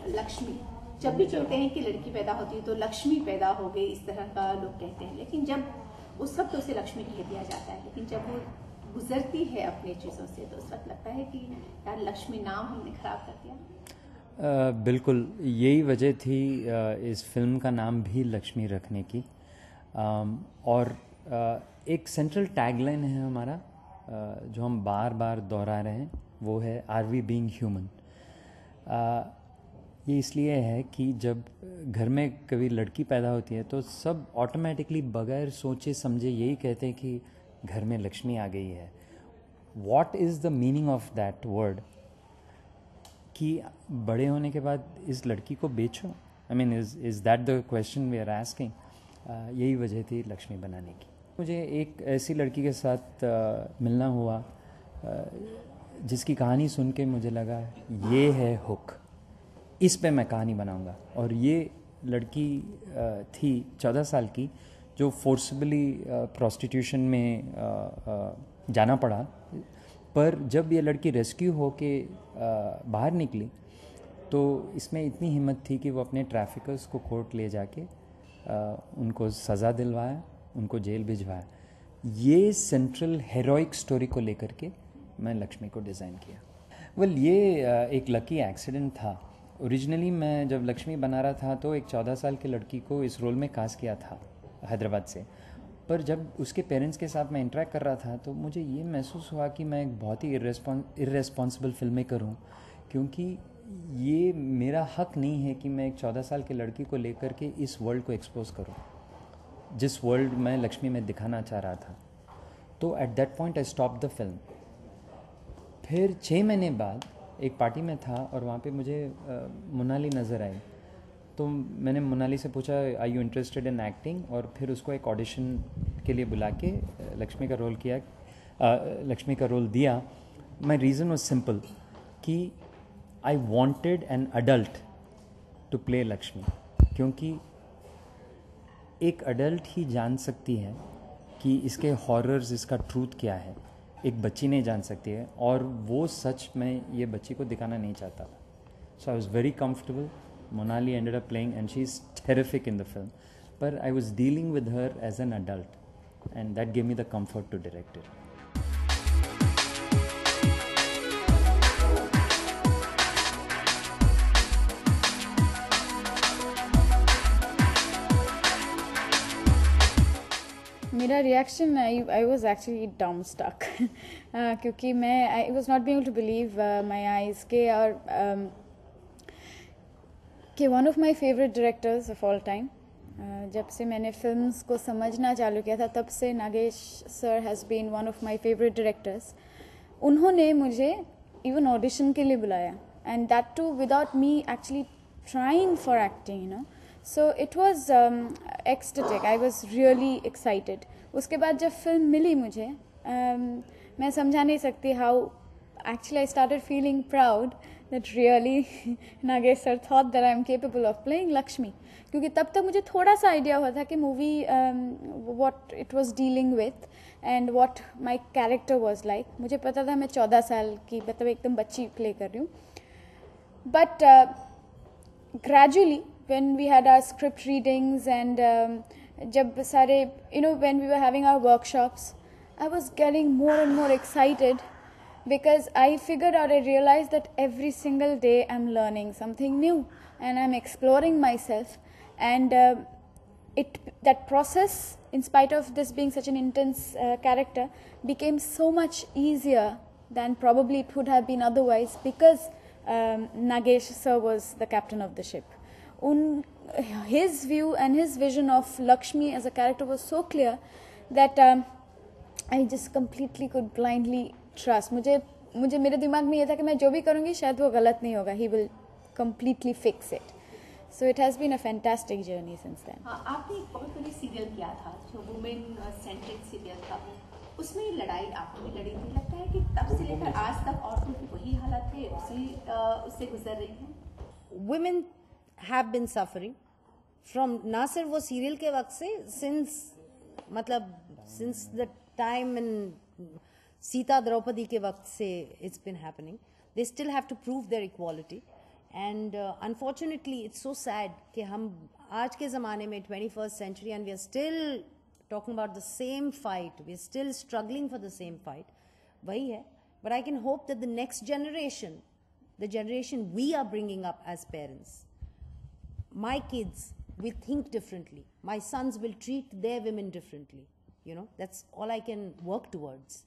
लक्ष्मी, जब भी कहते हैं कि लड़की पैदा होती है तो लक्ष्मी पैदा हो गई, इस तरह का लोग कहते हैं, लेकिन जब उस वक्त उसे लक्ष्मी कह दिया जाता है, लेकिन जब वो गुजरती है अपनी चीज़ों से तो उस वक्त लगता है कि यार लक्ष्मी नाम हमने खराब कर दिया। बिल्कुल यही वजह थी इस फिल्म का नाम भी लक्ष्मी रखने की। और एक सेंट्रल टैगलाइन है हमारा जो हम बार बार दोहरा रहे हैं, वो है आर वी बीइंग ह्यूमन। ये इसलिए है कि जब घर में कभी लड़की पैदा होती है तो सब ऑटोमेटिकली बगैर सोचे समझे यही कहते हैं कि घर में लक्ष्मी आ गई है। What is the meaning of that word कि बड़े होने के बाद इस लड़की को बेचो? I mean is that the question we are asking. यही वजह थी लक्ष्मी बनाने की। मुझे एक ऐसी लड़की के साथ मिलना हुआ जिसकी कहानी सुन के मुझे लगा ये है हुक, इस पे मैं कहानी बनाऊंगा। और ये लड़की थी 14 साल की जो फोर्सबली प्रोस्टिट्यूशन में जाना पड़ा, पर जब ये लड़की रेस्क्यू होके बाहर निकली तो इसमें इतनी हिम्मत थी कि वो अपने ट्रैफिकर्स को कोर्ट ले जाके उनको सज़ा दिलवाया, उनको जेल भिजवाया। ये सेंट्रल हेरोइक स्टोरी को लेकर के मैं लक्ष्मी को डिज़ाइन किया। ये एक लकी एक्सीडेंट था। ओरिजिनली मैं जब लक्ष्मी बना रहा था तो एक 14 साल की लड़की को इस रोल में कास्ट किया था हैदराबाद से, पर जब उसके पेरेंट्स के साथ मैं इंटरेक्ट कर रहा था तो मुझे ये महसूस हुआ कि मैं एक बहुत ही इर्रेस्पॉन्सिबल फिल्म मेकर हूँ, क्योंकि ये मेरा हक नहीं है कि मैं एक 14 साल की लड़की को लेकर के इस वर्ल्ड को एक्सपोज करूँ जिस वर्ल्ड मैं लक्ष्मी में दिखाना चाह रहा था। तो at that point I stop the film. फिर 6 महीने बाद एक पार्टी में था और वहाँ पे मुझे मोनाली नज़र आई, तो मैंने मोनाली से पूछा आई यू इंटरेस्टेड इन एक्टिंग, और फिर उसको एक ऑडिशन के लिए बुला के लक्ष्मी का रोल दिया। माई रीज़न वॉज सिंपल कि I wanted an adult to play Lakshmi, क्योंकि एक अडल्ट ही जान सकती है कि इसके हॉरर्स, इसका ट्रूथ क्या है, एक बच्ची नहीं जान सकती है, और वो सच में ये बच्ची को दिखाना नहीं चाहता था। So I was very comfortable. Monali ended up playing and she's terrific in the film, but I was dealing with her as an adult and that gave me the comfort to direct it. मेरा reaction I was actually dumbstruck क्योंकि मैं I was not be able to believe my eyes के, और कि one of my favourite directors of all time, जब से मैंने films को समझना चालू किया था तब से Nagesh sir has been one of my favourite directors. उन्होंने मुझे इवन ऑडिशन के लिए बुलाया, and that too without me actually trying for acting, you know. So it was ecstatic, I was really excited. उसके बाद जब फिल्म मिली मुझे, मैं समझा नहीं सकती how actually I started feeling proud that really Nagesh sir thought that I am capable of playing Lakshmi, क्योंकि तब तक मुझे थोड़ा सा आइडिया हुआ था कि movie what it was dealing with and what my character was like। मुझे पता था मैं 14 साल की, मतलब एकदम बच्ची प्ले कर रही हूँ। But gradually when we had our script readings and जब सारे when we were having our workshops, I was getting more and more excited because I figured out, I realized that every single day I'm learning something new and I'm exploring myself, and that process, in spite of this being such an intense character, became so much easier than probably it would have been otherwise, because Nagesh sir was the captain of the ship. His view and his vision of Lakshmi as a character was so clear that I just completely could blindly trust। मुझे मेरे दिमाग में ये था कि मैं जो भी करूँगी शायद वो गलत नहीं होगा, he will completely fix it। So it has been a fantastic journey since then। आपने एक बहुत बड़ी सीरियल किया था जो वुमेन सेंट्रिक सीरियल था, उसमें लड़ाई आपने भी लड़ी थी। लगता है कि तब से लेकर आज तक औरतों की वही हालत है, उससे गुजर रही हैं। Women have been suffering from ना सिर्फ वो सीरियल के वक्त से, since the time in Sita Draupadi के वक्त से it's been happening। They still have to prove their equality, And unfortunately, it's so sad कि हम आज के ज़माने में 21st century and we are still talking about the same fight. We are still struggling for the same fight. वही है. But I can hope that the next generation, the generation we are bringing up as parents, my kids will think differently. My sons will treat their women differently. You know, that's all I can work towards.